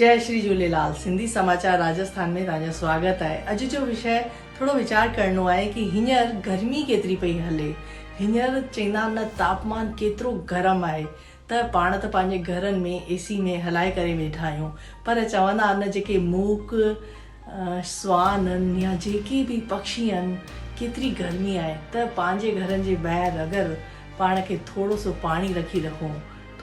जय श्री झूलेलाल। सिंधी समाचार राजस्थान में तव्हांजो स्वागत है। अॼु जो विषय थोड़ो वीचार करणो आहे कि हींअर गर्मी केतिरी पई हले। हींअर चईंदा आहिनि न तापमान केतिरो गरम आहे त पाण त पंहिंजे घरनि में एसी में हलाए करे वेठा आहियूं, पर चवंदा आहिनि न जेके मूक स्वान आहिनि या जेके बि पक्षी आहिनि केतिरी गर्मी आहे त पंहिंजे घरनि जे ॿाहिरि अगरि पाण खे थोरो सो पाणी रखी रखूं,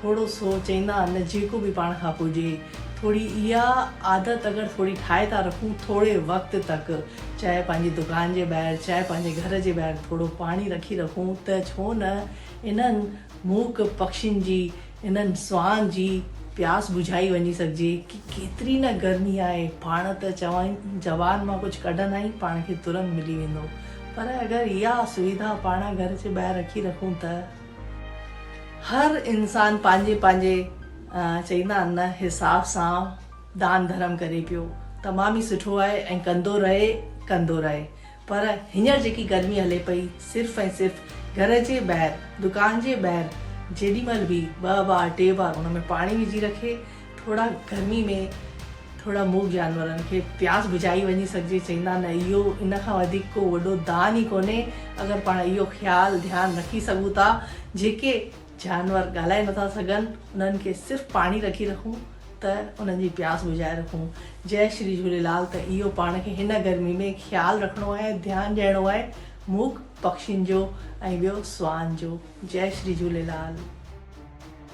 थोरो सो चईंदा आहिनि जेको बि पाण खां पुॼे, थोड़ी इहा आदत अगरि थोड़ी ठाहे था रखूं थोड़े वक़्त तक, चाहे पंहिंजी दुकान जे ॿाहिरि चाहे पंहिंजे घर जे ॿाहिरि थोरो पाणी रखी रखूं त छो न इन्हनि मूक पक्षियुनि जी, इन्हनि स्वान जी प्यास बुझाई वञी सघिजे कि केतिरी न गर्मी आहे। पाण त जवान मां कुझु कढंदा आहियूं पाण खे तुरंत मिली वेंदो, पर अगरि इहा सुविधा पाण घर जे ॿाहिरि रखी रखूं त हर इंसान पंहिंजे पंहिंजे चईंदा आहिनि न हिसाब सां दान धर्म करे पियो, तमामु ई सुठो आहे ऐं कंदो रहे। पर हींअर जेकी गर्मी हले पई सिर्फ़ु ऐं सिर्फ़ु घर जे ॿाहिरि दुकान जे ॿाहिरि जेॾी महिल बि 2 बार 3 बार हुन में पाणी विझी रखे, थोड़ा गर्मी में थोड़ा मूक जानवरनि खे प्यास बुझाई वञी सघिजे। चईंदा न इहो इन खां वधीक को वॾो दान ई कोन्हे अगरि पाण इहो ख़्यालु ध्यानु रखी सघूं था। जेके जानवर ॻाल्हाए नथा सघनि उन्हनि खे सिर्फ़ु पाणी रखी रखूं त उन्हनि जी प्यास बुझाए रखूं। जय श्री झूलेलाल। त इहो पाण खे हिन गर्मी में ख़्यालु रखिणो आहे, ध्यानु ॾियणो आहे मूक पक्षियुनि जो ऐं ॿियो स्वान जो। जय श्री झूलेलाल।